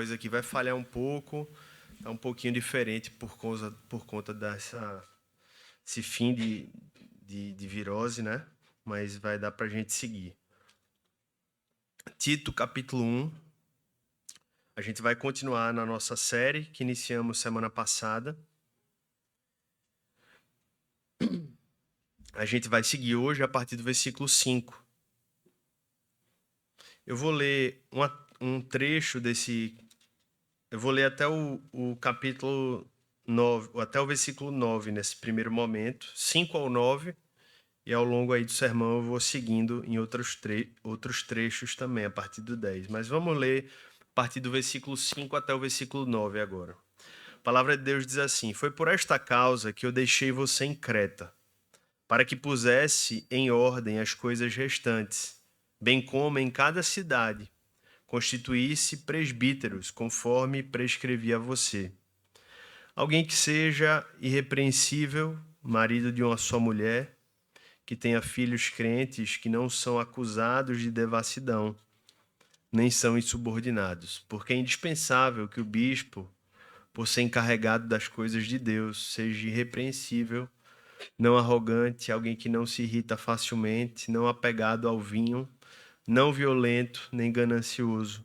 voz aqui vai falhar um pouco, tá um pouquinho diferente por conta esse fim de virose, né? Mas vai dar para a gente seguir. Tito, capítulo 1. A gente vai continuar na nossa série que iniciamos semana passada. A gente vai seguir hoje a partir do versículo 5. Eu vou ler um trecho desse. Eu vou ler até o capítulo 9, até o versículo 9, nesse primeiro momento, 5 ao 9, e ao longo aí do sermão eu vou seguindo em outros trechos também, a partir do 10. Mas vamos ler a partir do versículo 5 até o versículo 9 agora. A palavra de Deus diz assim: Foi por esta causa que eu deixei você em Creta, para que pusesse em ordem as coisas restantes, bem como em cada cidade constituísse presbíteros, conforme prescrevi a você. Alguém que seja irrepreensível, marido de uma só mulher, que tenha filhos crentes que não são acusados de devassidão, nem são insubordinados, porque é indispensável que o bispo, por ser encarregado das coisas de Deus, seja irrepreensível, não arrogante, alguém que não se irrita facilmente, não apegado ao vinho, não violento, nem ganancioso.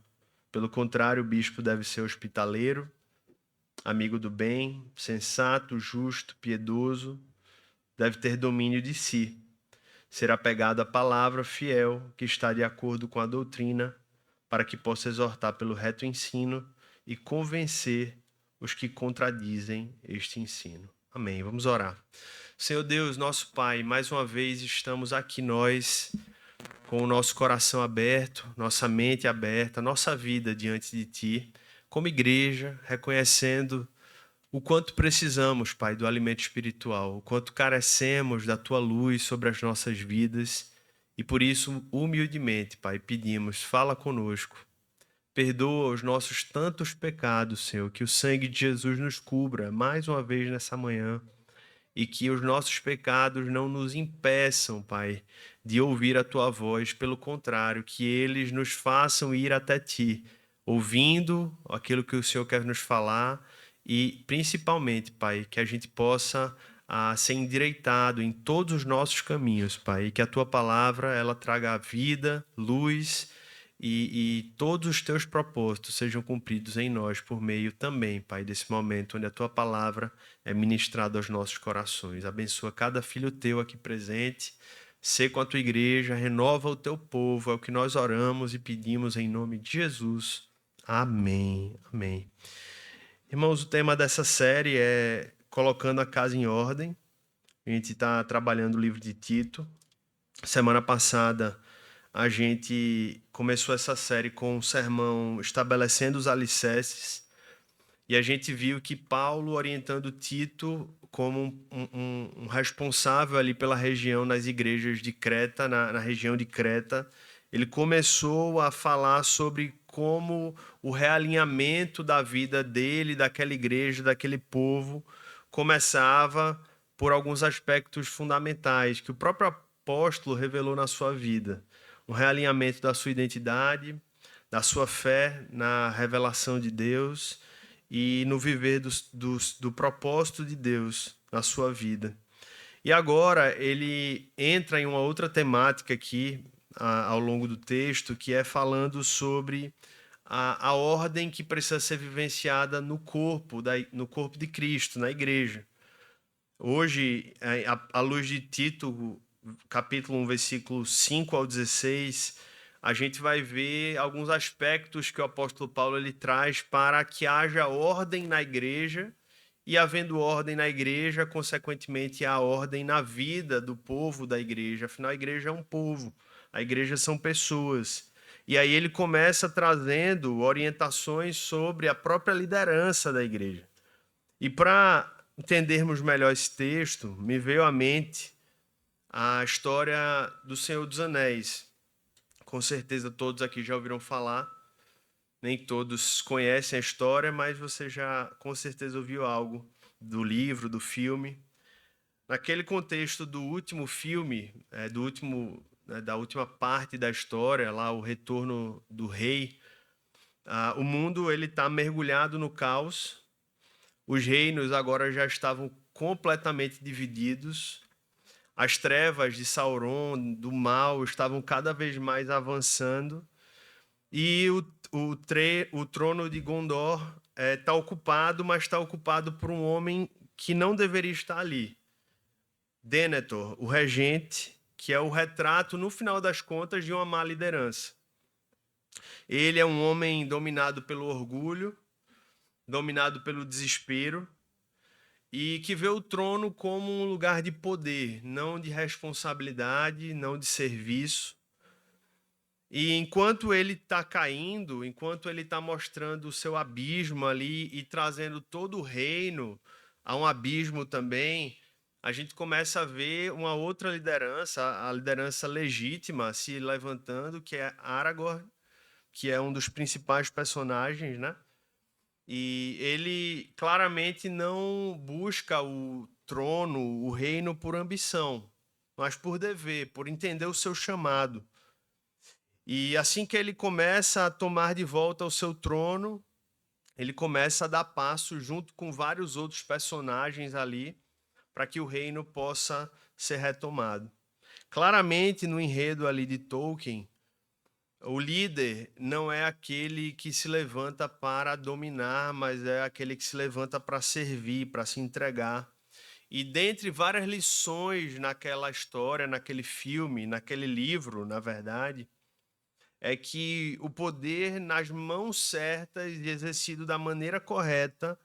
Pelo contrário, o bispo deve ser hospitaleiro, amigo do bem, sensato, justo, piedoso, deve ter domínio de si, ser apegado à palavra, fiel, que está de acordo com a doutrina, para que possa exortar pelo reto ensino e convencer os que contradizem este ensino. Amém. Vamos orar. Senhor Deus, nosso Pai, mais uma vez estamos aqui nós, com o nosso coração aberto, nossa mente aberta, nossa vida diante de Ti, como igreja, reconhecendo o quanto precisamos, Pai, do alimento espiritual, o quanto carecemos da Tua luz sobre as nossas vidas e por isso, humildemente, Pai, pedimos, fala conosco, perdoa os nossos tantos pecados, Senhor, que o sangue de Jesus nos cubra mais uma vez nessa manhã e que os nossos pecados não nos impeçam, Pai, de ouvir a Tua voz, pelo contrário, que eles nos façam ir até Ti, ouvindo aquilo que o Senhor quer nos falar e, principalmente, Pai, que a gente possa ser endireitado em todos os nossos caminhos, Pai, e que a Tua palavra ela traga vida, luz e todos os Teus propósitos sejam cumpridos em nós por meio também, Pai, desse momento onde a Tua palavra é ministrada aos nossos corações. Abençoa cada filho Teu aqui presente, sê com a Tua igreja, renova o Teu povo, é o que nós oramos e pedimos em nome de Jesus. Amém. Amém. Irmãos, o tema dessa série é Colocando a Casa em Ordem. A gente está trabalhando o livro de Tito. Semana passada a gente começou essa série com um sermão estabelecendo os alicerces e a gente viu que Paulo, orientando Tito como um responsável ali pela região, nas igrejas de Creta, na região de Creta, ele começou a falar sobre como o realinhamento da vida dele, daquela igreja, daquele povo, começava por alguns aspectos fundamentais que o próprio apóstolo revelou na sua vida. Um realinhamento da sua identidade, da sua fé na revelação de Deus e no viver do propósito de Deus na sua vida. E agora ele entra em uma outra temática aqui ao longo do texto, que é falando sobre a ordem que precisa ser vivenciada no corpo de Cristo, na igreja. Hoje, à luz de Tito, capítulo 1, versículo 5 ao 16, a gente vai ver alguns aspectos que o apóstolo Paulo ele traz para que haja ordem na igreja e, havendo ordem na igreja, consequentemente, há ordem na vida do povo da igreja. Afinal, a igreja é um povo, a igreja são pessoas. E aí ele começa trazendo orientações sobre a própria liderança da igreja. E para entendermos melhor esse texto, me veio à mente a história do Senhor dos Anéis. Com certeza todos aqui já ouviram falar, nem todos conhecem a história, mas você já com certeza ouviu algo do livro, do filme. Naquele contexto do último filme, da última parte da história, lá o Retorno do Rei, O mundo ele está mergulhado no caos. Os reinos agora já estavam completamente divididos. As trevas de Sauron, do mal, estavam cada vez mais avançando. E o trono de Gondor está ocupado, mas está ocupado por um homem que não deveria estar ali. Denethor, o regente, que é o retrato, no final das contas, de uma má liderança. Ele é um homem dominado pelo orgulho, dominado pelo desespero, e que vê o trono como um lugar de poder, não de responsabilidade, não de serviço. E enquanto ele está caindo, enquanto ele está mostrando o seu abismo ali e trazendo todo o reino a um abismo também, a gente começa a ver uma outra liderança, a liderança legítima se levantando, que é Aragorn, que é um dos principais personagens, né? E ele claramente não busca o trono, o reino por ambição, mas por dever, por entender o seu chamado. E assim que ele começa a tomar de volta o seu trono, ele começa a dar passo junto com vários outros personagens ali para que o reino possa ser retomado. Claramente, no enredo ali de Tolkien, o líder não é aquele que se levanta para dominar, mas é aquele que se levanta para servir, para se entregar. E dentre várias lições naquela história, naquele filme, naquele livro, na verdade, é que o poder nas mãos certas e exercido da maneira correta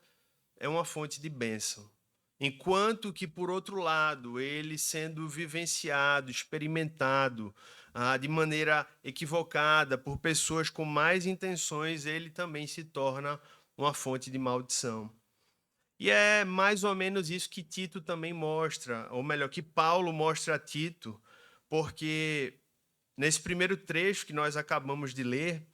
é uma fonte de bênção. Enquanto que, por outro lado, ele sendo vivenciado, experimentado de maneira equivocada por pessoas com más intenções, ele também se torna uma fonte de maldição. E é mais ou menos isso que Tito também mostra, ou melhor, que Paulo mostra a Tito, porque nesse primeiro trecho que nós acabamos de ler,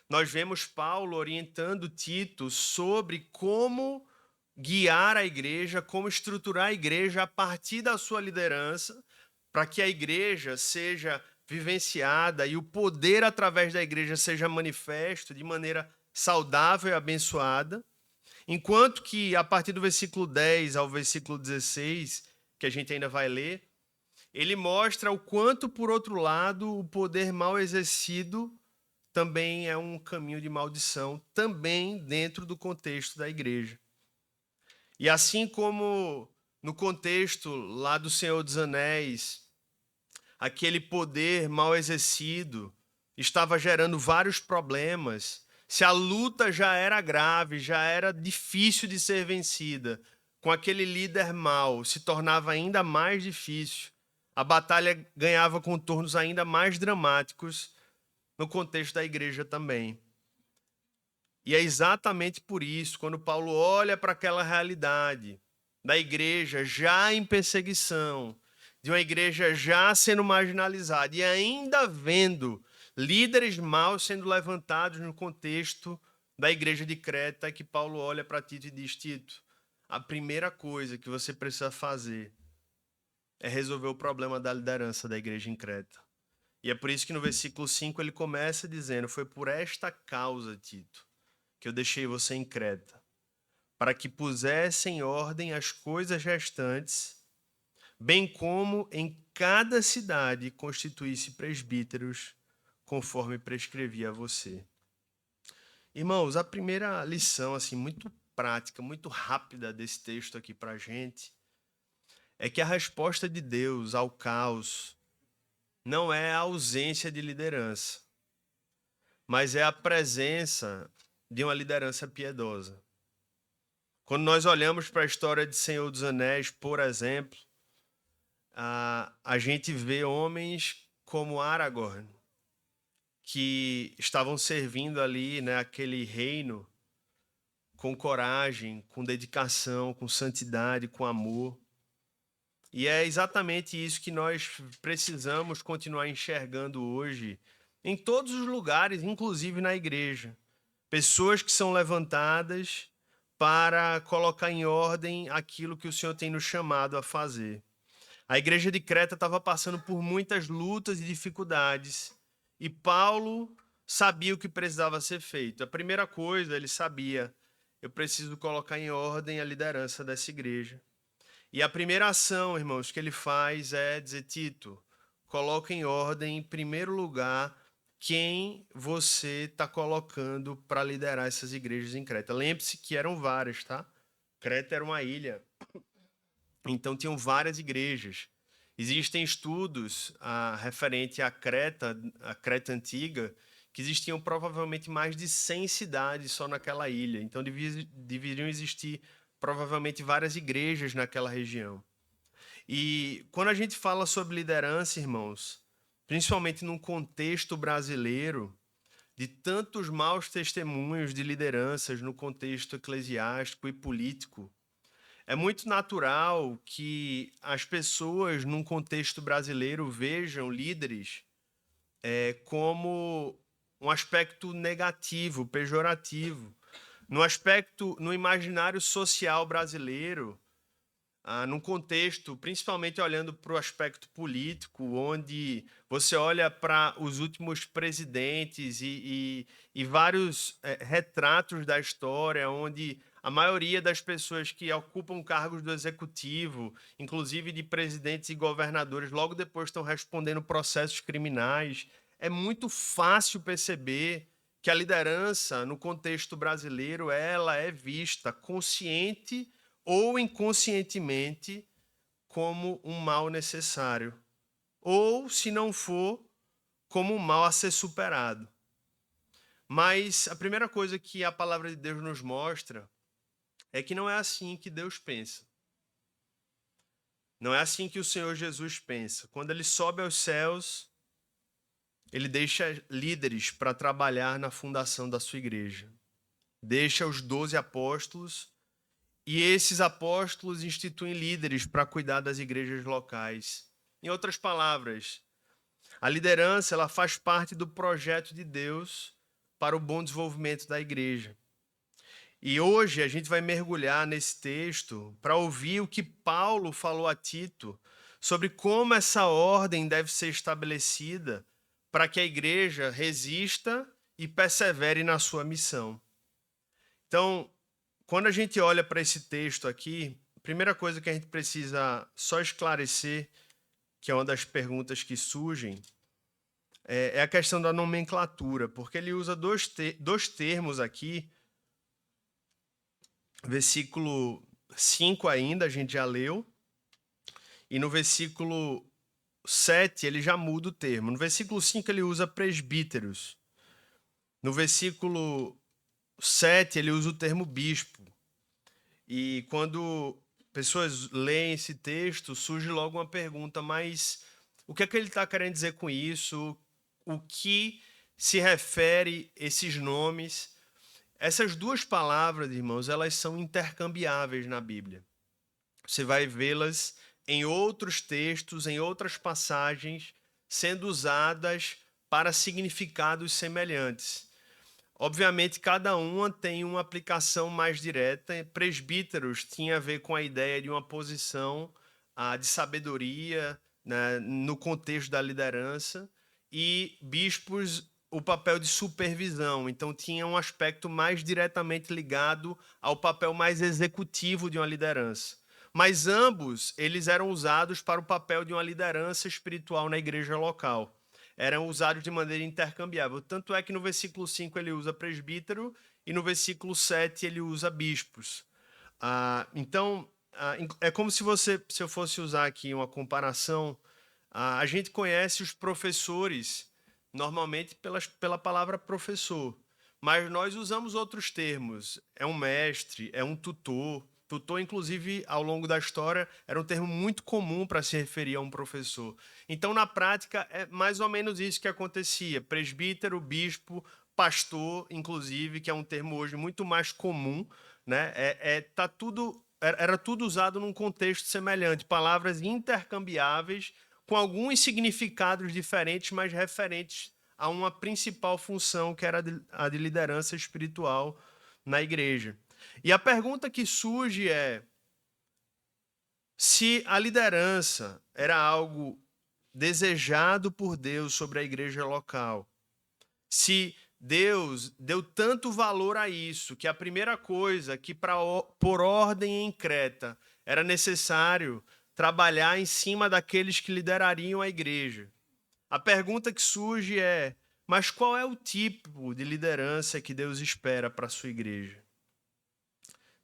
nós vemos Paulo orientando Tito sobre como guiar a igreja, como estruturar a igreja a partir da sua liderança, para que a igreja seja vivenciada e o poder através da igreja seja manifesto de maneira saudável e abençoada. Enquanto que a partir do versículo 10 ao versículo 16, que a gente ainda vai ler, ele mostra o quanto, por outro lado, o poder mal exercido também é um caminho de maldição, também dentro do contexto da igreja. E assim como no contexto lá do Senhor dos Anéis, aquele poder mal exercido estava gerando vários problemas, se a luta já era grave, já era difícil de ser vencida, com aquele líder mau se tornava ainda mais difícil. A batalha ganhava contornos ainda mais dramáticos no contexto da igreja também. E é exatamente por isso, quando Paulo olha para aquela realidade da igreja já em perseguição, de uma igreja já sendo marginalizada e ainda vendo líderes maus sendo levantados no contexto da igreja de Creta, é que Paulo olha para Tito e diz: Tito, a primeira coisa que você precisa fazer é resolver o problema da liderança da igreja em Creta. E é por isso que no versículo 5 ele começa dizendo: foi por esta causa, Tito, que eu deixei você em Creta, para que pusesse em ordem as coisas restantes, bem como em cada cidade constituísse presbíteros, conforme prescrevia a você. Irmãos, a primeira lição, assim, muito prática, muito rápida desse texto aqui para a gente, é que a resposta de Deus ao caos não é a ausência de liderança, mas é a presença de uma liderança piedosa. Quando nós olhamos para a história de Senhor dos Anéis, por exemplo, a gente vê homens como Aragorn, que estavam servindo ali, né, aquele reino com coragem, com dedicação, com santidade, com amor. E é exatamente isso que nós precisamos continuar enxergando hoje, em todos os lugares, inclusive na igreja. Pessoas que são levantadas para colocar em ordem aquilo que o Senhor tem nos chamado a fazer. A igreja de Creta estava passando por muitas lutas e dificuldades, e Paulo, sabia o que precisava ser feito. A primeira coisa, ele sabia: eu preciso colocar em ordem a liderança dessa igreja. E a primeira ação, irmãos, que ele faz é dizer: Tito, coloca em ordem, em primeiro lugar, quem você está colocando para liderar essas igrejas em Creta. Lembre-se que eram várias, tá? Creta era uma ilha, então tinham várias igrejas. Existem estudos referente à Creta antiga, que existiam provavelmente mais de 100 cidades só naquela ilha. Então deveriam existir provavelmente várias igrejas naquela região. E quando a gente fala sobre liderança, irmãos, principalmente num contexto brasileiro, de tantos maus testemunhos de lideranças no contexto eclesiástico e político, é muito natural que as pessoas, num contexto brasileiro, vejam líderes como um aspecto negativo, pejorativo. No imaginário social brasileiro, num contexto, principalmente olhando para o aspecto político, onde você olha para os últimos presidentes e vários retratos da história, onde a maioria das pessoas que ocupam cargos do executivo, inclusive de presidentes e governadores, logo depois estão respondendo processos criminais. É muito fácil perceber que a liderança, no contexto brasileiro, ela é vista consciente ou inconscientemente como um mal necessário, ou, se não for, como um mal a ser superado. Mas a primeira coisa que a palavra de Deus nos mostra é que não é assim que Deus pensa. Não é assim que o Senhor Jesus pensa. Quando ele sobe aos céus, ele deixa líderes para trabalhar na fundação da sua igreja. Deixa os 12 apóstolos e esses apóstolos instituem líderes para cuidar das igrejas locais. Em outras palavras, a liderança ela faz parte do projeto de Deus para o bom desenvolvimento da igreja. E hoje a gente vai mergulhar nesse texto para ouvir o que Paulo falou a Tito sobre como essa ordem deve ser estabelecida para que a igreja resista e persevere na sua missão. Então, quando a gente olha para esse texto aqui, a primeira coisa que a gente precisa só esclarecer, que é uma das perguntas que surgem, é a questão da nomenclatura, porque ele usa dois termos aqui. Versículo 5 ainda, a gente já leu, e no versículo 7 ele já muda o termo. No versículo 5 ele usa presbíteros. No versículo 7 ele usa o termo bispo. E quando pessoas leem esse texto, surge logo uma pergunta: mas o que é que ele está querendo dizer com isso? O que se refere esses nomes? Essas duas palavras, irmãos, elas são intercambiáveis na Bíblia. Você vai vê-las em outros textos, em outras passagens, sendo usadas para significados semelhantes. Obviamente, cada uma tem uma aplicação mais direta. Presbíteros tinha a ver com a ideia de uma posição de sabedoria, né, no contexto da liderança, e bispos o papel de supervisão. Então, tinha um aspecto mais diretamente ligado ao papel mais executivo de uma liderança. Mas ambos eles eram usados para o papel de uma liderança espiritual na igreja local. Eram usados de maneira intercambiável. Tanto é que no versículo 5 ele usa presbítero e no versículo 7 ele usa bispos. Então, é como se eu fosse usar aqui uma comparação, a gente conhece os professores normalmente pela palavra professor, mas nós usamos outros termos. É um mestre, é um tutor. Tutor, inclusive, ao longo da história, era um termo muito comum para se referir a um professor. Então, na prática, é mais ou menos isso que acontecia. Presbítero, bispo, pastor, inclusive, que é um termo hoje muito mais comum, né? Era tudo usado num contexto semelhante, palavras intercambiáveis com alguns significados diferentes, mas referentes a uma principal função, que era a de liderança espiritual na igreja. E a pergunta que surge é: se a liderança era algo desejado por Deus sobre a igreja local, se Deus deu tanto valor a isso, que a primeira coisa que por ordem em Creta era necessário trabalhar em cima daqueles que liderariam a igreja. A pergunta que surge é: mas qual é o tipo de liderança que Deus espera para a sua igreja?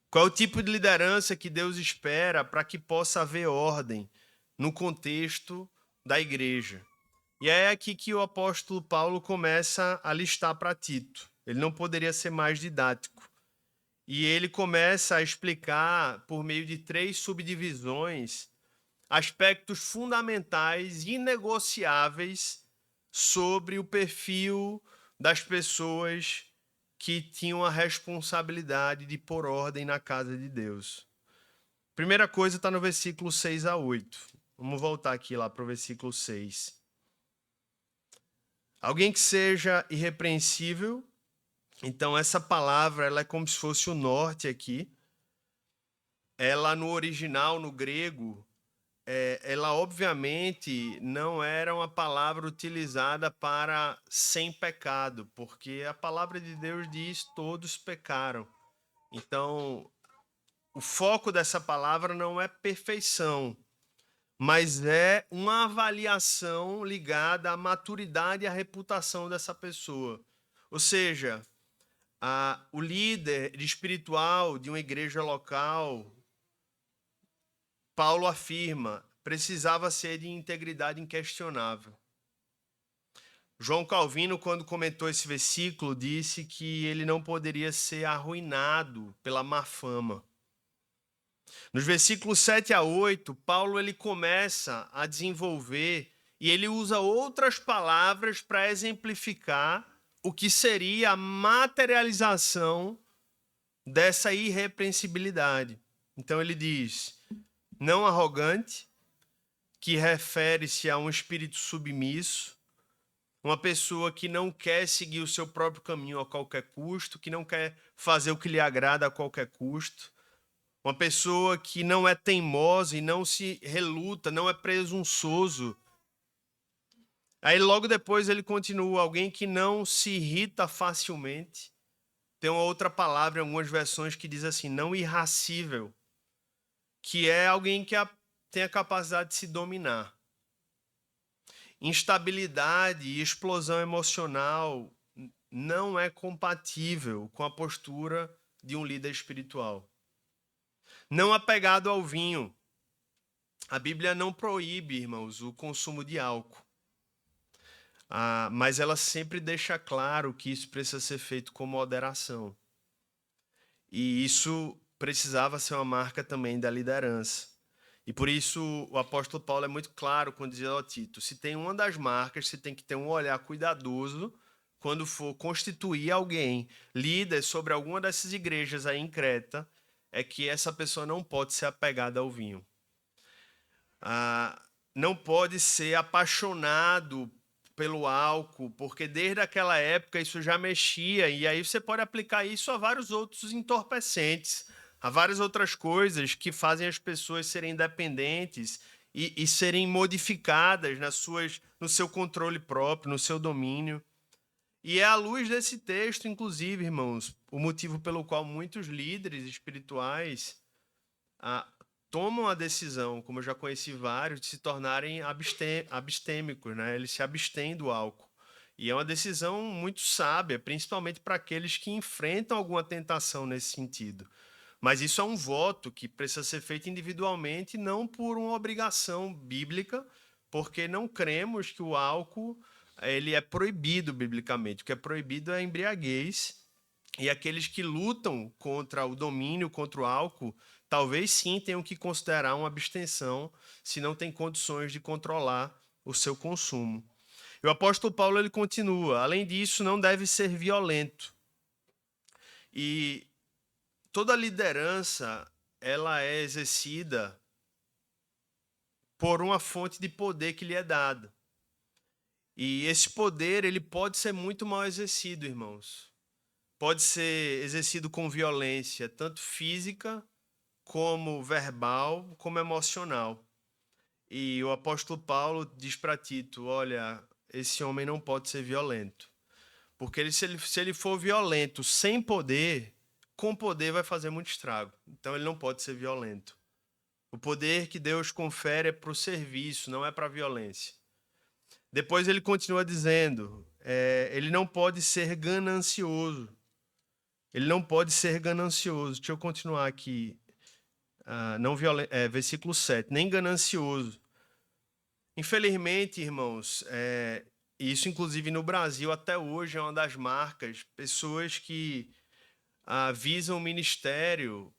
Qual é o tipo de liderança que Deus espera para que possa haver ordem no contexto da igreja? E é aqui que o apóstolo Paulo começa a listar para Tito. Ele não poderia ser mais didático. E ele começa a explicar, por meio de 3 subdivisões, aspectos fundamentais, inegociáveis, sobre o perfil das pessoas que tinham a responsabilidade de pôr ordem na casa de Deus. Primeira coisa está no versículo 6 a 8. Vamos voltar aqui lá para o versículo 6. Alguém que seja irrepreensível. Então, essa palavra ela é como se fosse o norte aqui. Ela, no original, no grego, ela obviamente não era uma palavra utilizada para sem pecado, porque a palavra de Deus diz todos pecaram. Então, o foco dessa palavra não é perfeição, mas é uma avaliação ligada à maturidade e à reputação dessa pessoa. Ou seja, o líder espiritual de uma igreja local, Paulo afirma, precisava ser de integridade inquestionável. João Calvino, quando comentou esse versículo, disse que ele não poderia ser arruinado pela má fama. Nos versículos 7 a 8, Paulo ele começa a desenvolver e ele usa outras palavras para exemplificar o que seria a materialização dessa irrepreensibilidade. Então ele diz: não arrogante, que refere-se a um espírito submisso, uma pessoa que não quer seguir o seu próprio caminho a qualquer custo, que não quer fazer o que lhe agrada a qualquer custo, uma pessoa que não é teimosa e não se reluta, não é presunçoso. Aí logo depois ele continua: alguém que não se irrita facilmente. Tem uma outra palavra em algumas versões que diz assim, não irracível, que é alguém que tem a capacidade de se dominar. Instabilidade e explosão emocional não é compatível com a postura de um líder espiritual. Não apegado ao vinho. A Bíblia não proíbe, irmãos, o consumo de álcool. Mas ela sempre deixa claro que isso precisa ser feito com moderação. E isso precisava ser uma marca também da liderança. E por isso o apóstolo Paulo é muito claro quando diz ao Tito, se tem uma das marcas, você tem que ter um olhar cuidadoso quando for constituir alguém líder sobre alguma dessas igrejas aí em Creta, é que essa pessoa não pode ser apegada ao vinho. Não pode ser apaixonado pelo álcool, porque desde aquela época isso já mexia, e aí você pode aplicar isso a vários outros entorpecentes, a várias outras coisas que fazem as pessoas serem dependentes e serem modificadas no seu controle próprio, no seu domínio. E é à luz desse texto, inclusive, irmãos, o motivo pelo qual muitos líderes espirituais tomam a decisão, como eu já conheci vários, de se tornarem abstêmicos, né? Eles se abstêm do álcool. E é uma decisão muito sábia, principalmente para aqueles que enfrentam alguma tentação nesse sentido. Mas isso é um voto que precisa ser feito individualmente, não por uma obrigação bíblica, porque não cremos que o álcool ele é proibido biblicamente. O que é proibido é a embriaguez. E aqueles que lutam contra o domínio, contra o álcool, talvez sim tenham que considerar uma abstenção se não tem condições de controlar o seu consumo. E o apóstolo Paulo ele continua, além disso, não deve ser violento. E toda liderança ela é exercida por uma fonte de poder que lhe é dada. E esse poder ele pode ser muito mal exercido, irmãos. Pode ser exercido com violência, tanto física, como verbal, como emocional. E o apóstolo Paulo diz para Tito, olha, esse homem não pode ser violento. Porque se ele for violento sem poder, com poder vai fazer muito estrago. Então ele não pode ser violento. O poder que Deus confere é para o serviço, não é para a violência. Depois ele continua dizendo, ele não pode ser ganancioso. Ele não pode ser ganancioso. Deixa eu continuar aqui. Versículo 7. Nem ganancioso. Infelizmente, irmãos, isso inclusive no Brasil até hoje é uma das marcas. Pessoas que visam o ministério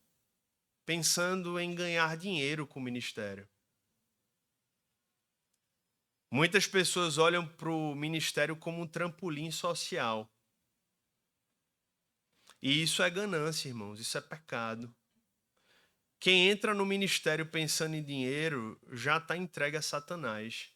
pensando em ganhar dinheiro com o ministério. Muitas pessoas olham para o ministério como um trampolim social. E isso é ganância, irmãos, isso é pecado. Quem entra no ministério pensando em dinheiro já está entregue a Satanás.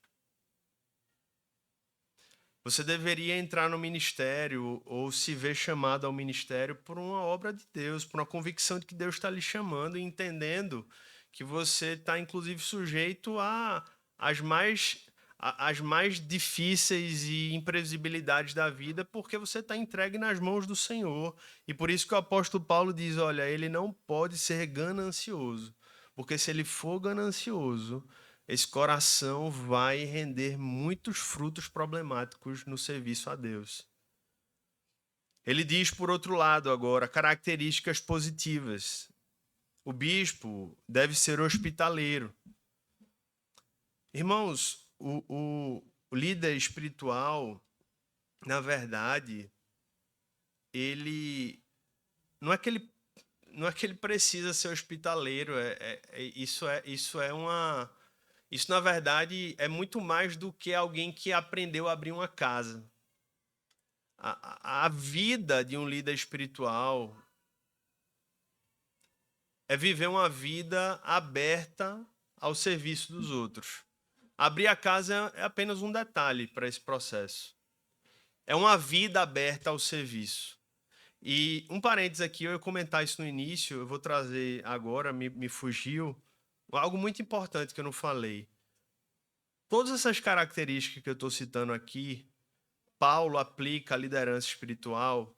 Você deveria entrar no ministério ou se ver chamado ao ministério por uma obra de Deus, por uma convicção de que Deus está lhe chamando e entendendo que você está, inclusive, sujeito às mais difíceis e imprevisibilidades da vida, porque você está entregue nas mãos do Senhor. E por isso que o apóstolo Paulo diz, olha, ele não pode ser ganancioso, porque se ele for ganancioso, esse coração vai render muitos frutos problemáticos no serviço a Deus. Ele diz, por outro lado, agora, características positivas. O bispo deve ser hospitaleiro. Irmãos, o líder espiritual, na verdade, ele não é que ele precisa ser hospitaleiro. Isso, na verdade, é muito mais do que alguém que aprendeu a abrir uma casa. A vida de um líder espiritual é viver uma vida aberta ao serviço dos outros. Abrir a casa é apenas um detalhe para esse processo. É uma vida aberta ao serviço. E um parênteses aqui, eu ia comentar isso no início, eu vou trazer agora, me fugiu, algo muito importante que eu não falei. Todas essas características que eu estou citando aqui, Paulo aplica à liderança espiritual,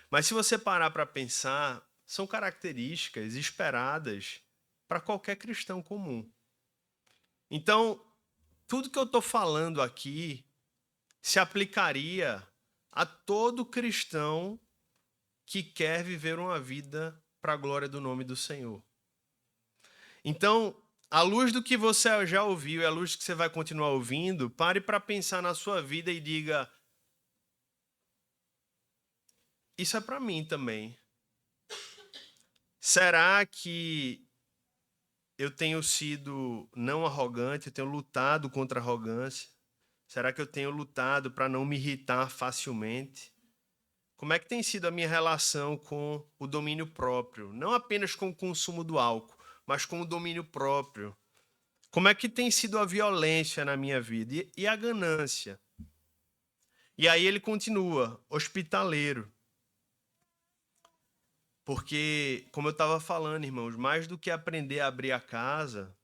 mas se você parar para pensar, são características esperadas para qualquer cristão comum. Então, tudo que eu estou falando aqui se aplicaria a todo cristão que quer viver uma vida para a glória do nome do Senhor. Então, à luz do que você já ouviu e à luz do que você vai continuar ouvindo, pare para pensar na sua vida e diga: isso é para mim também. Será que eu tenho sido não arrogante, eu tenho lutado contra a arrogância? Será que eu tenho lutado para não me irritar facilmente? Como é que tem sido a minha relação com o domínio próprio? Não apenas com o consumo do álcool, mas com o domínio próprio. Como é que tem sido a violência na minha vida? E a ganância? E aí ele continua, hospitaleiro. Porque, como eu estava falando, irmãos, mais do que aprender a abrir a casa,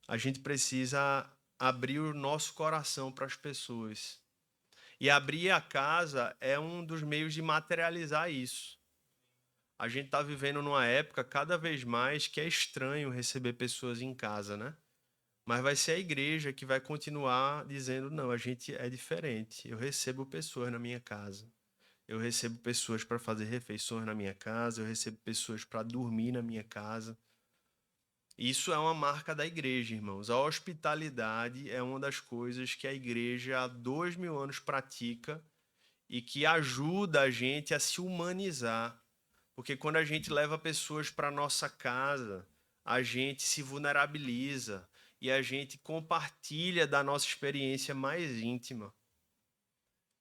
a gente precisa abrir o nosso coração para as pessoas. E abrir a casa é um dos meios de materializar isso. A gente está vivendo numa época cada vez mais que é estranho receber pessoas em casa, né? Mas vai ser a igreja que vai continuar dizendo, não, a gente é diferente. Eu recebo pessoas na minha casa. Eu recebo pessoas para fazer refeições na minha casa. Eu recebo pessoas para dormir na minha casa. Isso é uma marca da igreja, irmãos. A hospitalidade é uma das coisas que a igreja há 2000 anos pratica e que ajuda a gente a se humanizar. Porque quando a gente leva pessoas para nossa casa, a gente se vulnerabiliza e a gente compartilha da nossa experiência mais íntima.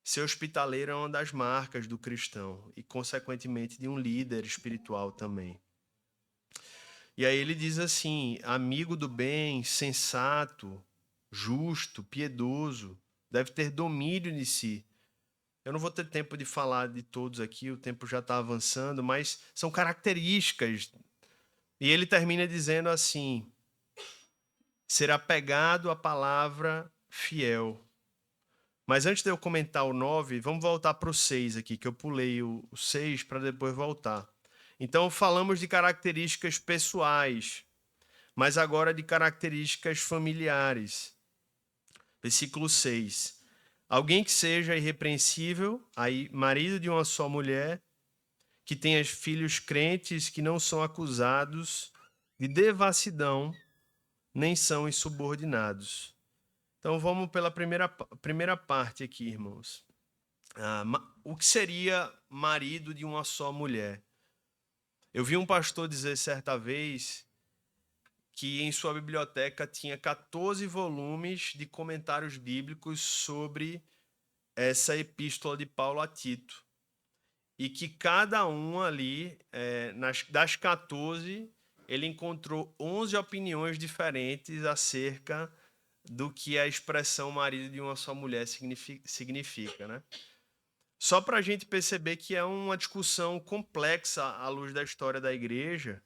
Ser hospitaleiro é uma das marcas do cristão e, consequentemente, de um líder espiritual também. E aí ele diz assim, amigo do bem, sensato, justo, piedoso, deve ter domínio de si. Eu não vou ter tempo de falar de todos aqui, o tempo já está avançando, mas são características. E ele termina dizendo assim, ser apegado à palavra fiel. Mas antes de eu comentar o 9, vamos voltar para o 6 aqui, que eu pulei o 6 para depois voltar. Então, falamos de características pessoais, mas agora de características familiares. Versículo 6. Alguém que seja irrepreensível, aí, marido de uma só mulher, que tenha filhos crentes que não são acusados de devassidão, nem são insubordinados. Então vamos pela primeira parte aqui, irmãos. O que seria marido de uma só mulher? Eu vi um pastor dizer certa vez que em sua biblioteca tinha 14 volumes de comentários bíblicos sobre essa epístola de Paulo a Tito. E que cada um ali, das 14, ele encontrou 11 opiniões diferentes acerca do que a expressão marido de uma só mulher significa, né? Só para a gente perceber que é uma discussão complexa à luz da história da igreja,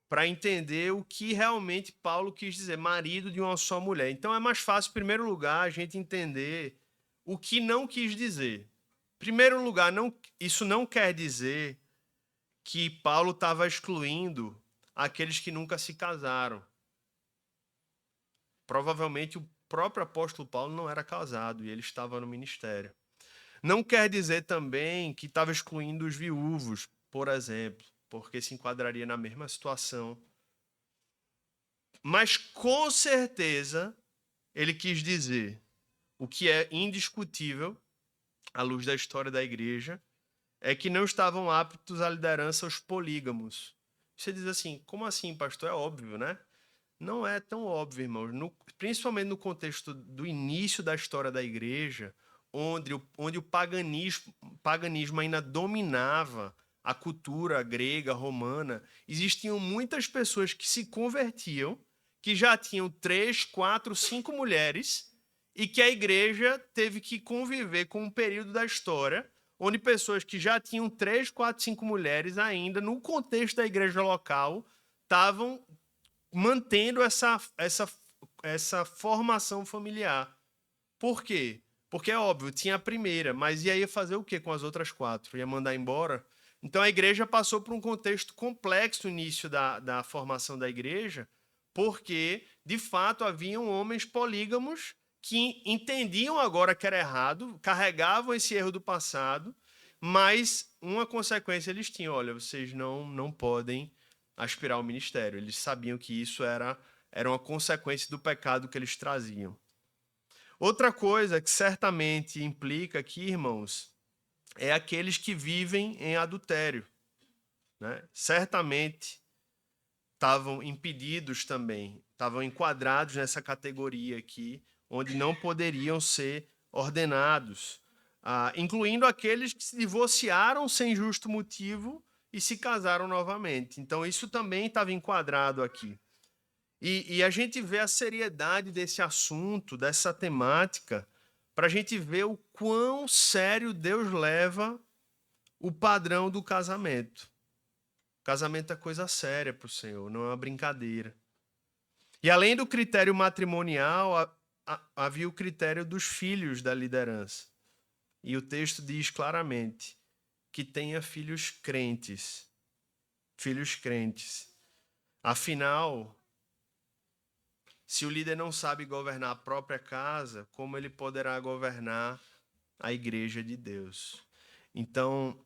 para entender o que realmente Paulo quis dizer, marido de uma só mulher. Então é mais fácil, em primeiro lugar, a gente entender o que não quis dizer. Em primeiro lugar, isso não quer dizer que Paulo estava excluindo aqueles que nunca se casaram. Provavelmente o próprio apóstolo Paulo não era casado e ele estava no ministério. Não quer dizer também que estava excluindo os viúvos, por exemplo, porque se enquadraria na mesma situação. Mas com certeza ele quis dizer o que é indiscutível à luz da história da igreja, é que não estavam aptos à liderança os polígamos. Você diz assim, como assim, pastor? É óbvio, né? Não é tão óbvio, irmãos. Principalmente no contexto do início da história da igreja, onde o paganismo ainda dominava a cultura grega, romana, existiam muitas pessoas que se convertiam, que já tinham 3, 4, 5 mulheres, e que a igreja teve que conviver com um período da história onde pessoas que já tinham 3, 4, 5 mulheres ainda, no contexto da igreja local, estavam mantendo essa formação familiar. Por quê? Porque é óbvio, tinha a primeira, mas ia fazer o quê com as outras 4? Ia mandar embora? Então a igreja passou por um contexto complexo no início da formação da igreja, porque, de fato, haviam homens polígamos que entendiam agora que era errado, carregavam esse erro do passado, mas uma consequência eles tinham: olha, vocês não podem aspirar ao ministério. Eles sabiam que isso era uma consequência do pecado que eles traziam. Outra coisa que certamente implica aqui, irmãos, é aqueles que vivem em adultério, né? Certamente estavam impedidos também, estavam enquadrados nessa categoria aqui, onde não poderiam ser ordenados, incluindo aqueles que se divorciaram sem justo motivo e se casaram novamente. Então, isso também estava enquadrado aqui. E a gente vê a seriedade desse assunto, dessa temática, para a gente ver o quão sério Deus leva o padrão do casamento. Casamento é coisa séria para o Senhor, não é uma brincadeira. E além do critério matrimonial, havia o critério dos filhos da liderança. E o texto diz claramente que tenha filhos crentes. Filhos crentes. Afinal, se o líder não sabe governar a própria casa, como ele poderá governar a igreja de Deus? Então,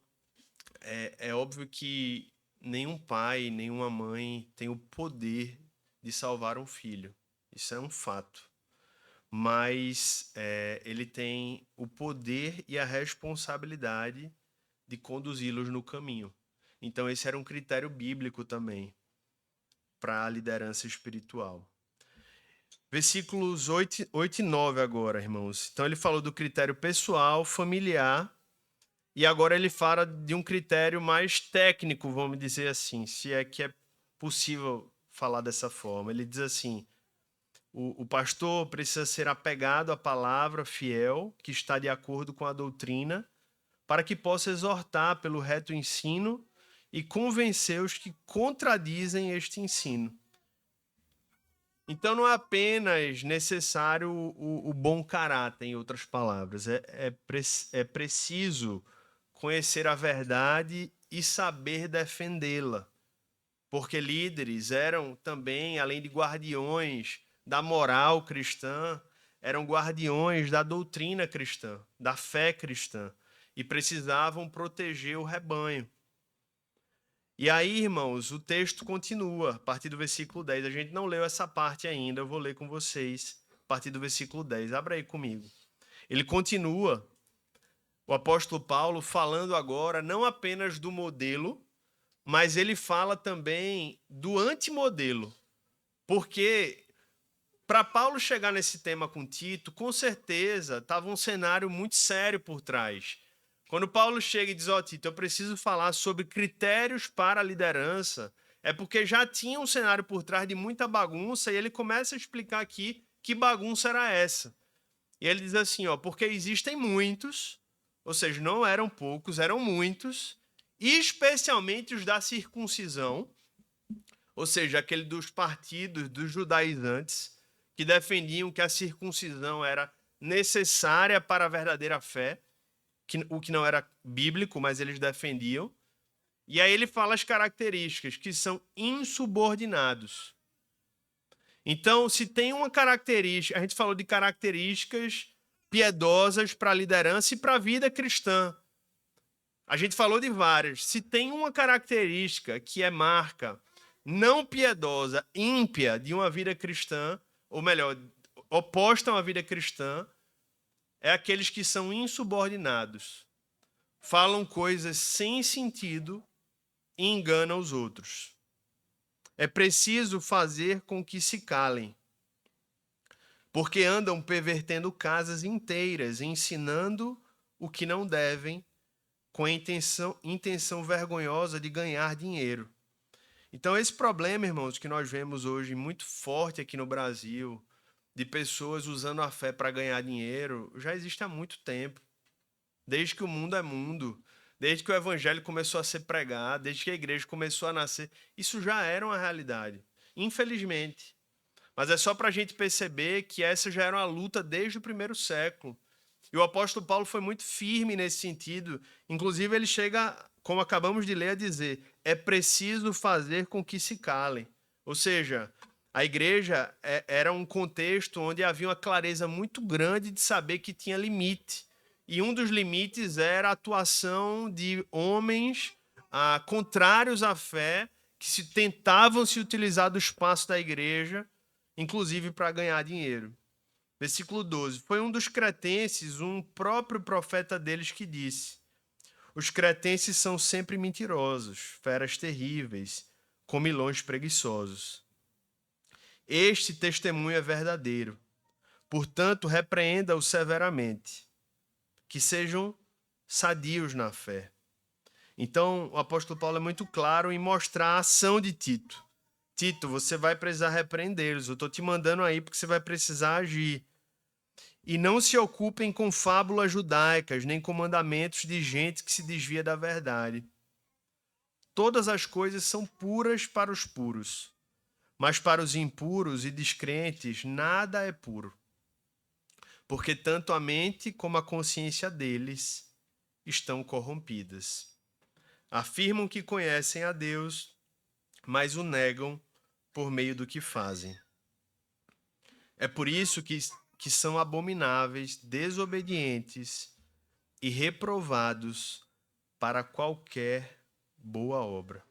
é óbvio que nenhum pai, nenhuma mãe tem o poder de salvar um filho. Isso é um fato. Mas ele tem o poder e a responsabilidade de conduzi-los no caminho. Então, esse era um critério bíblico também para a liderança espiritual. Versículos 8 e 9 agora, irmãos. Então, ele falou do critério pessoal, familiar, e agora ele fala de um critério mais técnico, vamos dizer assim, se é que é possível falar dessa forma. Ele diz assim: o pastor precisa ser apegado à palavra, fiel, que está de acordo com a doutrina, para que possa exortar pelo reto ensino e convencer os que contradizem este ensino. Então não é apenas necessário o bom caráter, em outras palavras. É preciso conhecer a verdade e saber defendê-la. Porque líderes eram também, além de guardiões da moral cristã, eram guardiões da doutrina cristã, da fé cristã, e precisavam proteger o rebanho. E aí, irmãos, o texto continua, a partir do versículo 10. A gente não leu essa parte ainda, eu vou ler com vocês, a partir do versículo 10. Abra aí comigo. Ele continua, o apóstolo Paulo, falando agora não apenas do modelo, mas ele fala também do antimodelo. Porque para Paulo chegar nesse tema com Tito, com certeza estava um cenário muito sério por trás. Quando Paulo chega e diz, Tito, eu preciso falar sobre critérios para a liderança, é porque já tinha um cenário por trás de muita bagunça e ele começa a explicar aqui que bagunça era essa. E ele diz assim, porque existem muitos, ou seja, não eram poucos, eram muitos, especialmente os da circuncisão, ou seja, aquele dos partidos dos judaizantes, que defendiam que a circuncisão era necessária para a verdadeira fé, o que não era bíblico, mas eles defendiam. E aí ele fala as características, que são insubordinados. Então, se tem uma característica, a gente falou de características piedosas para a liderança e para a vida cristã. A gente falou de várias. Se tem uma característica que é marca não piedosa, ímpia de uma vida cristã, ou melhor, oposta a uma vida cristã, é aqueles que são insubordinados. Falam coisas sem sentido e enganam os outros. É preciso fazer com que se calem, porque andam pervertendo casas inteiras, ensinando o que não devem, com a intenção vergonhosa de ganhar dinheiro. Então, esse problema, irmãos, que nós vemos hoje muito forte aqui no Brasil, de pessoas usando a fé para ganhar dinheiro, já existe há muito tempo. Desde que o mundo é mundo, desde que o evangelho começou a ser pregado, desde que a igreja começou a nascer, isso já era uma realidade, infelizmente. Mas é só para a gente perceber que essa já era uma luta desde o primeiro século. E o apóstolo Paulo foi muito firme nesse sentido. Inclusive, ele chega, como acabamos de ler, a dizer: é preciso fazer com que se calem. Ou seja, a igreja era um contexto onde havia uma clareza muito grande de saber que tinha limite. E um dos limites era a atuação de homens contrários à fé, que tentavam se utilizar do espaço da igreja, inclusive para ganhar dinheiro. Versículo 12. Foi um dos cretenses, um próprio profeta deles, que disse: os cretenses são sempre mentirosos, feras terríveis, comilões preguiçosos. Este testemunho é verdadeiro. Portanto, repreenda-o severamente, que sejam sadios na fé. Então, o apóstolo Paulo é muito claro em mostrar a ação de Tito. Tito, você vai precisar repreendê-los. Eu estou te mandando aí porque você vai precisar agir. E não se ocupem com fábulas judaicas, nem com mandamentos de gente que se desvia da verdade. Todas as coisas são puras para os puros, mas para os impuros e descrentes nada é puro. Porque tanto a mente como a consciência deles estão corrompidas. Afirmam que conhecem a Deus, mas o negam por meio do que fazem. É por isso que são abomináveis, desobedientes e reprovados para qualquer boa obra.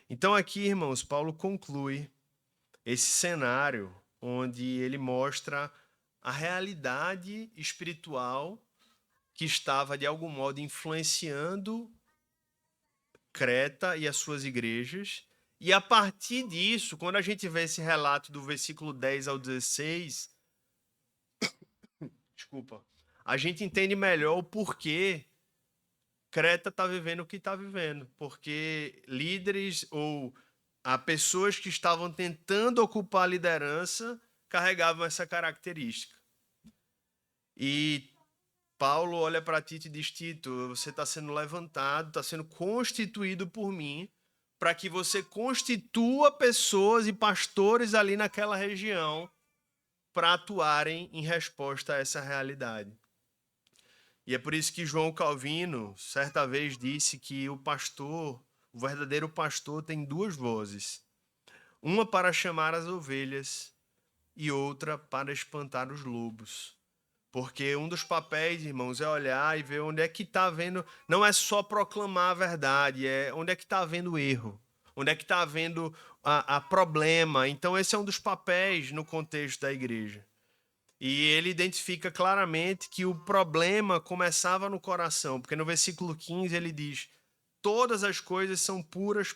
Então aqui, irmãos, Paulo conclui esse cenário onde ele mostra a realidade espiritual que estava, de algum modo, influenciando Creta e as suas igrejas. E a partir disso, quando a gente vê esse relato do versículo 10 ao 16, a gente entende melhor o porquê Creta está vivendo o que está vivendo. Porque líderes ou pessoas que estavam tentando ocupar a liderança carregavam essa característica. E Paulo olha para Tito e diz: Tito, você está sendo levantado, está sendo constituído por mim para que você constitua pessoas e pastores ali naquela região para atuarem em resposta a essa realidade. E é por isso que João Calvino, certa vez, disse que o pastor, o verdadeiro pastor, tem duas vozes. Uma para chamar as ovelhas e outra para espantar os lobos. Porque um dos papéis, irmãos, é olhar e ver onde é que está havendo. Não é só proclamar a verdade, é onde é que está havendo erro, onde é que está havendo a problema. Então, esse é um dos papéis no contexto da igreja. E ele identifica claramente que o problema começava no coração, porque no versículo 15 ele diz: todas as coisas são puras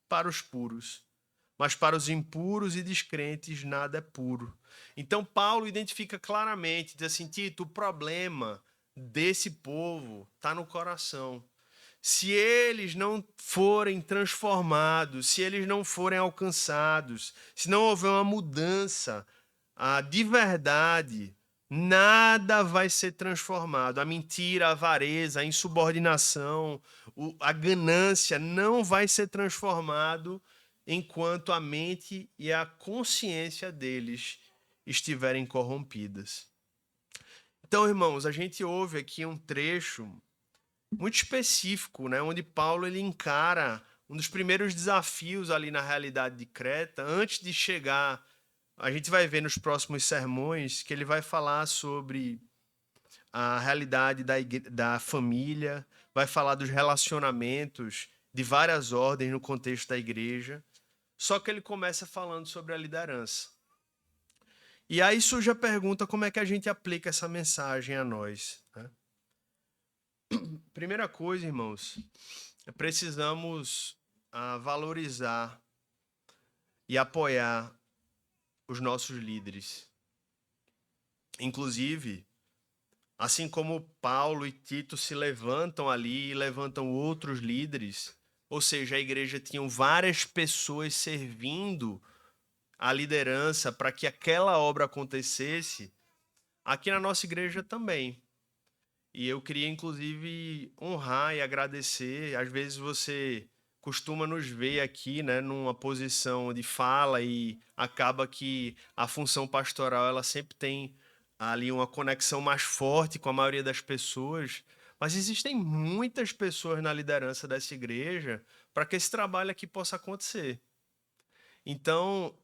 para os puros, mas para os impuros e descrentes nada é puro. Então Paulo identifica claramente, diz assim: Tito, o problema desse povo está no coração. Se eles não forem transformados, se eles não forem alcançados, se não houver uma mudança de verdade, nada vai ser transformado. A mentira, a avareza, a insubordinação, a ganância não vai ser transformado enquanto a mente e a consciência deles estiverem corrompidas. Então, irmãos, a gente ouve aqui um trecho muito específico, né, onde Paulo ele encara um dos primeiros desafios ali na realidade de Creta, antes de chegar. A gente vai ver nos próximos sermões que ele vai falar sobre a realidade da família, vai falar dos relacionamentos de várias ordens no contexto da igreja. Só que ele começa falando sobre a liderança. E aí surge a pergunta: como é que a gente aplica essa mensagem a nós, né? Primeira coisa, irmãos, precisamos valorizar e apoiar os nossos líderes. Inclusive, assim como Paulo e Tito se levantam ali e levantam outros líderes, ou seja, a igreja tinha várias pessoas servindo a liderança para que aquela obra acontecesse, aqui na nossa igreja também. E eu queria, inclusive, honrar e agradecer. Às vezes você costuma nos ver aqui, né, numa posição de fala e acaba que a função pastoral ela sempre tem ali uma conexão mais forte com a maioria das pessoas. Mas existem muitas pessoas na liderança dessa igreja para que esse trabalho aqui possa acontecer. Então,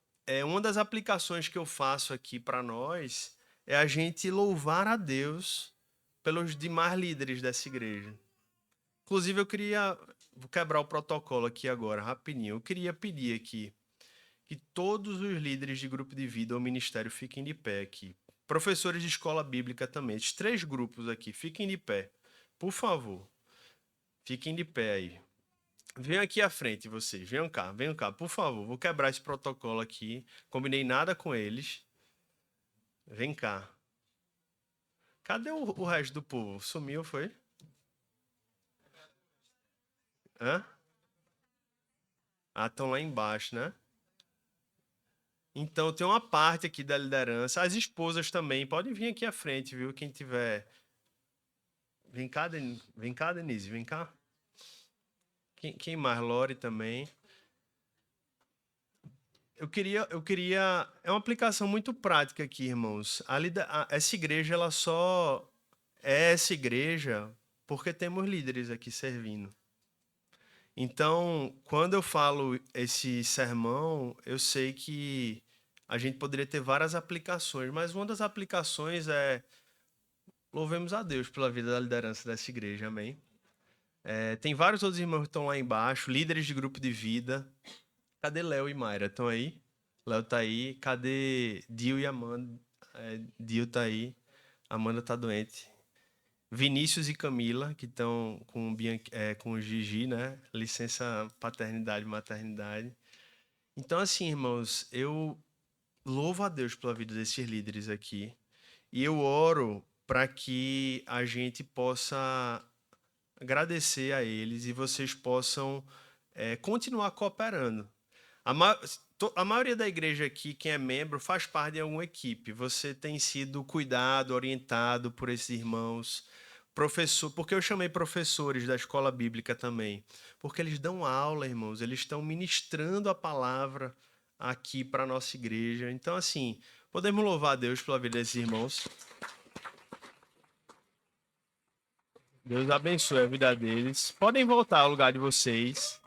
uma das aplicações que eu faço aqui para nós é a gente louvar a Deus pelos demais líderes dessa igreja. Inclusive, vou quebrar o protocolo aqui agora, rapidinho. Eu queria pedir aqui que todos os líderes de grupo de vida ou ministério fiquem de pé aqui. Professores de escola bíblica também. Esses 3 grupos aqui, fiquem de pé. Por favor, fiquem de pé aí. Venham aqui à frente, vocês. Venham cá, por favor. Vou quebrar esse protocolo aqui. Combinei nada com eles. Vem cá. Cadê o resto do povo? Sumiu, foi? Hã? Ah, estão lá embaixo, né? Então, tem uma parte aqui da liderança. As esposas também. Podem vir aqui à frente, viu? Quem tiver. Vem cá, Denise. Vem cá. Quem mais? Lore também. Eu queria. É uma aplicação muito prática aqui, irmãos. Essa igreja, ela só é essa igreja porque temos líderes aqui servindo. Então, quando eu falo esse sermão, eu sei que a gente poderia ter várias aplicações, mas uma das aplicações é louvemos a Deus pela vida da liderança dessa igreja, amém? Tem vários outros irmãos que estão lá embaixo, líderes de grupo de vida. Cadê Léo e Mayra? Estão aí? Léo tá aí. Cadê Dio e Amanda? Dio tá aí. Amanda tá doente. Vinícius e Camila, que estão com o Gigi, né? Licença paternidade e maternidade. Então, assim, irmãos, eu louvo a Deus pela vida desses líderes aqui. E eu oro para que a gente possa agradecer a eles e vocês possam continuar cooperando. A maioria da igreja aqui, quem é membro, faz parte de alguma equipe. Você tem sido cuidado, orientado por esses irmãos, professor, porque eu chamei professores da escola bíblica também, porque eles dão aula, irmãos, eles estão ministrando a palavra aqui para a nossa igreja. Então, assim, podemos louvar a Deus pela vida desses irmãos. Deus abençoe a vida deles. Podem voltar ao lugar de vocês.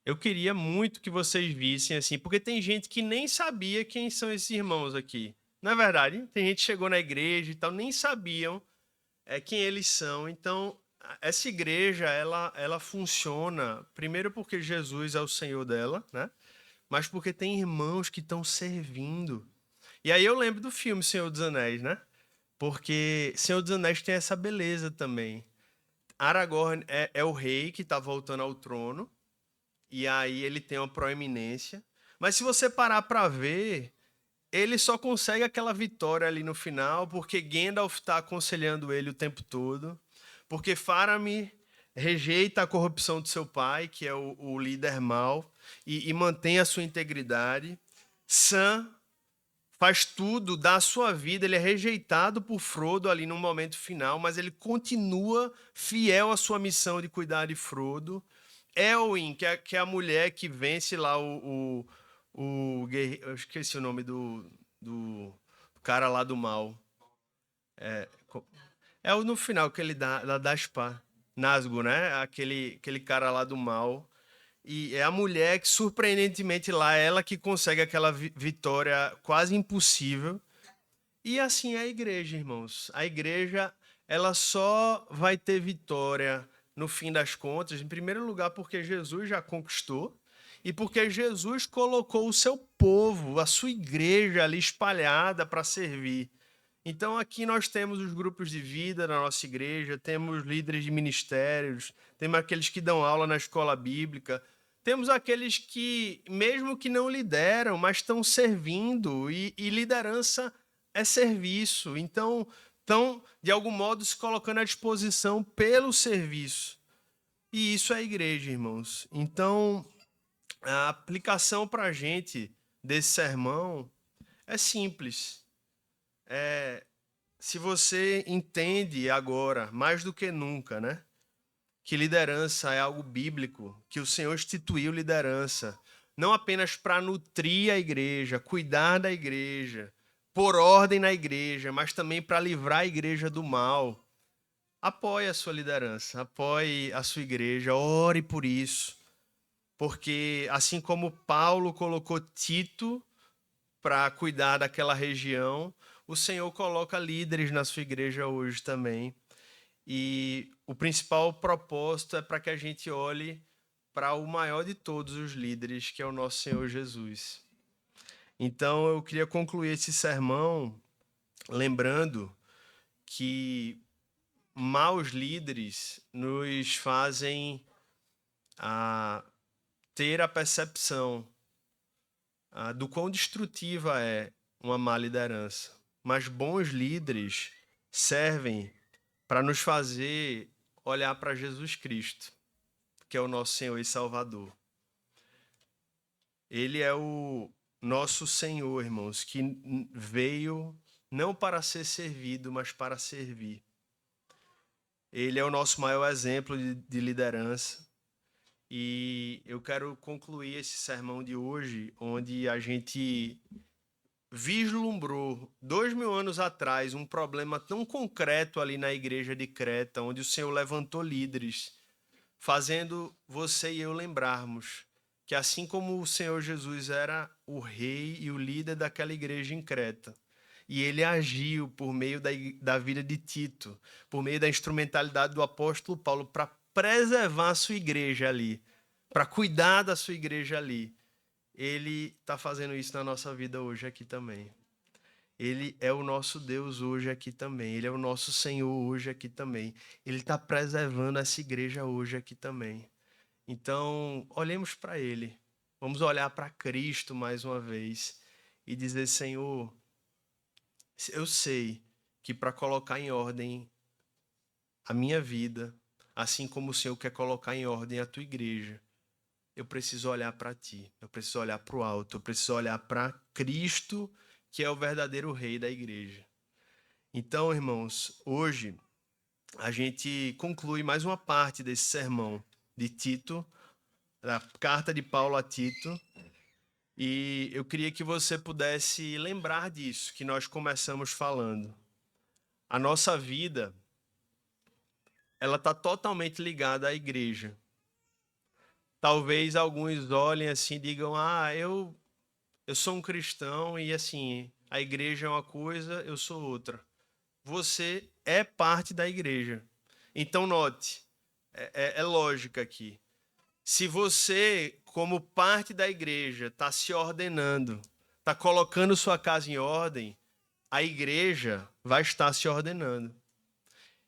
Eu queria muito que vocês vissem, assim, porque tem gente que nem sabia quem são esses irmãos aqui. Não é verdade? Tem gente que chegou na igreja e tal, nem sabiam quem eles são. Então, essa igreja, ela funciona, primeiro porque Jesus é o Senhor dela, né? Mas porque tem irmãos que estão servindo. E aí eu lembro do filme Senhor dos Anéis, né? Porque Senhor dos Anéis tem essa beleza também. Aragorn é o rei que está voltando ao trono, e aí ele tem uma proeminência. Mas se você parar para ver, ele só consegue aquela vitória ali no final porque Gandalf está aconselhando ele o tempo todo, porque Faramir rejeita a corrupção do seu pai, que é o líder mau, e mantém a sua integridade. Sam faz tudo, dá a sua vida, ele é rejeitado por Frodo ali no momento final, mas ele continua fiel à sua missão de cuidar de Frodo. Elwin, que é a mulher que vence lá eu esqueci o nome do cara lá do mal. É o no final que ele dá a espada. Nazgûl, né? Aquele cara lá do mal. E é a mulher que, surpreendentemente, lá, ela que consegue aquela vitória quase impossível. E assim é a igreja, irmãos. A igreja, ela só vai ter vitória no fim das contas, em primeiro lugar, porque Jesus já conquistou e porque Jesus colocou o seu povo, a sua igreja ali espalhada para servir. Então aqui nós temos os grupos de vida na nossa igreja, temos líderes de ministérios, temos aqueles que dão aula na escola bíblica, temos aqueles que, mesmo que não lideram, mas estão servindo, e liderança é serviço. Então, estão, de algum modo, se colocando à disposição pelo serviço. E isso é a igreja, irmãos. Então, a aplicação para a gente desse sermão é simples. Se você entende agora, mais do que nunca, né, que liderança é algo bíblico, que o Senhor instituiu liderança, não apenas para nutrir a igreja, cuidar da igreja, pôr ordem na igreja, mas também para livrar a igreja do mal. Apoie a sua liderança, apoie a sua igreja, ore por isso. Porque assim como Paulo colocou Tito para cuidar daquela região, o Senhor coloca líderes na sua igreja hoje também. E o principal propósito é para que a gente olhe para o maior de todos os líderes, que é o nosso Senhor Jesus. Então eu queria concluir esse sermão lembrando que maus líderes nos fazem ter a percepção do quão destrutiva é uma má liderança. Mas bons líderes servem para nos fazer olhar para Jesus Cristo, que é o nosso Senhor e Salvador. Ele é o nosso Senhor, irmãos, que veio não para ser servido, mas para servir. Ele é o nosso maior exemplo de liderança. E eu quero concluir esse sermão de hoje, onde a gente vislumbrou 2000 anos atrás um problema tão concreto ali na igreja de Creta, onde o Senhor levantou líderes, fazendo você e eu lembrarmos que assim como o Senhor Jesus era o rei e o líder daquela igreja em Creta, e ele agiu por meio da vida de Tito, por meio da instrumentalidade do apóstolo Paulo, para preservar a sua igreja ali, para cuidar da sua igreja ali. Ele está fazendo isso na nossa vida hoje aqui também. Ele é o nosso Deus hoje aqui também. Ele é o nosso Senhor hoje aqui também. Ele está preservando essa igreja hoje aqui também. Então, olhemos para Ele. Vamos olhar para Cristo mais uma vez e dizer: Senhor, eu sei que para colocar em ordem a minha vida, assim como o Senhor quer colocar em ordem a tua igreja, eu preciso olhar para ti, eu preciso olhar para o alto, eu preciso olhar para Cristo, que é o verdadeiro rei da igreja. Então, irmãos, hoje a gente conclui mais uma parte desse sermão de Tito, da carta de Paulo a Tito. E eu queria que você pudesse lembrar disso que nós começamos falando. A nossa vida, ela está totalmente ligada à igreja. Talvez alguns olhem assim e digam: eu sou um cristão e assim, a igreja é uma coisa, eu sou outra. Você é parte da igreja. Então note, é lógica aqui. Se você, como parte da igreja, está se ordenando, está colocando sua casa em ordem, a igreja vai estar se ordenando.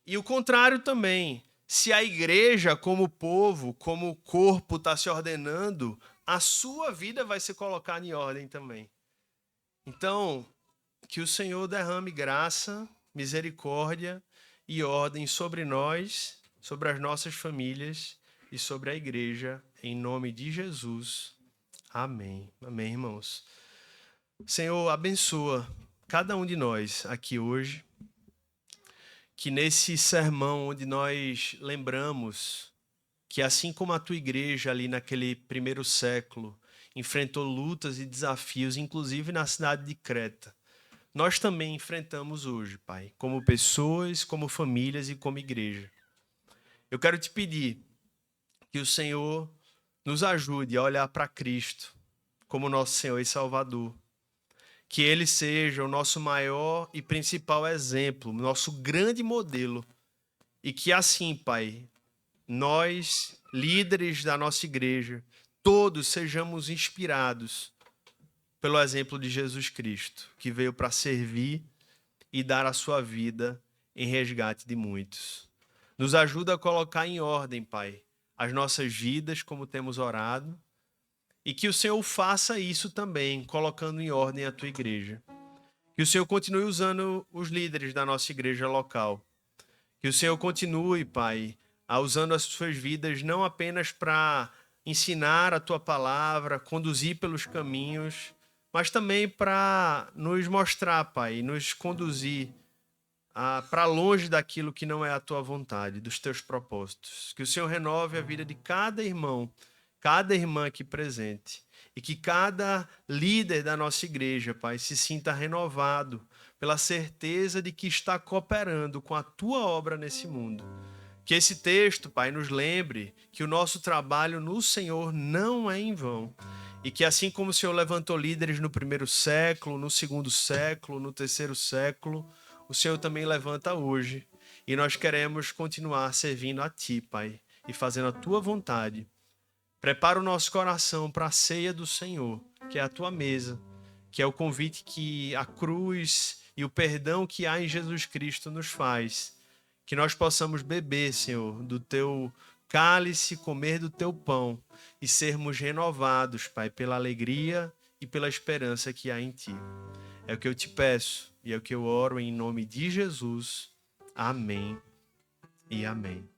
E o contrário também. Se a igreja, como povo, como corpo, está se ordenando, a sua vida vai ser colocada em ordem também. Então, que o Senhor derrame graça, misericórdia e ordem sobre nós, sobre as nossas famílias e sobre a igreja, em nome de Jesus. Amém. Amém, irmãos. Senhor, abençoa cada um de nós aqui hoje, que nesse sermão onde nós lembramos que assim como a tua igreja ali naquele primeiro século enfrentou lutas e desafios, inclusive na cidade de Creta, nós também enfrentamos hoje, Pai, como pessoas, como famílias e como igreja. Eu quero te pedir que o Senhor nos ajude a olhar para Cristo como nosso Senhor e Salvador. Que Ele seja o nosso maior e principal exemplo, nosso grande modelo. E que assim, Pai, nós, líderes da nossa igreja, todos sejamos inspirados pelo exemplo de Jesus Cristo, que veio para servir e dar a sua vida em resgate de muitos. Nos ajuda a colocar em ordem, Pai, as nossas vidas, como temos orado, e que o Senhor faça isso também, colocando em ordem a tua igreja. Que o Senhor continue usando os líderes da nossa igreja local. Que o Senhor continue, Pai, usando as suas vidas não apenas para ensinar a tua palavra, conduzir pelos caminhos, mas também para nos mostrar, Pai, nos conduzir para longe daquilo que não é a tua vontade, dos teus propósitos. Que o Senhor renove a vida de cada irmão, cada irmã aqui presente. E que cada líder da nossa igreja, Pai, se sinta renovado pela certeza de que está cooperando com a tua obra nesse mundo. Que esse texto, Pai, nos lembre que o nosso trabalho no Senhor não é em vão. E que assim como o Senhor levantou líderes no primeiro século, no segundo século, no terceiro século, o Senhor também levanta hoje. E nós queremos continuar servindo a Ti, Pai, e fazendo a Tua vontade. Prepara o nosso coração para a ceia do Senhor, que é a Tua mesa, que é o convite que a cruz e o perdão que há em Jesus Cristo nos faz. Que nós possamos beber, Senhor, do Teu cálice, comer do Teu pão e sermos renovados, Pai, pela alegria e pela esperança que há em Ti. É o que eu te peço e é o que eu oro em nome de Jesus. Amém e amém.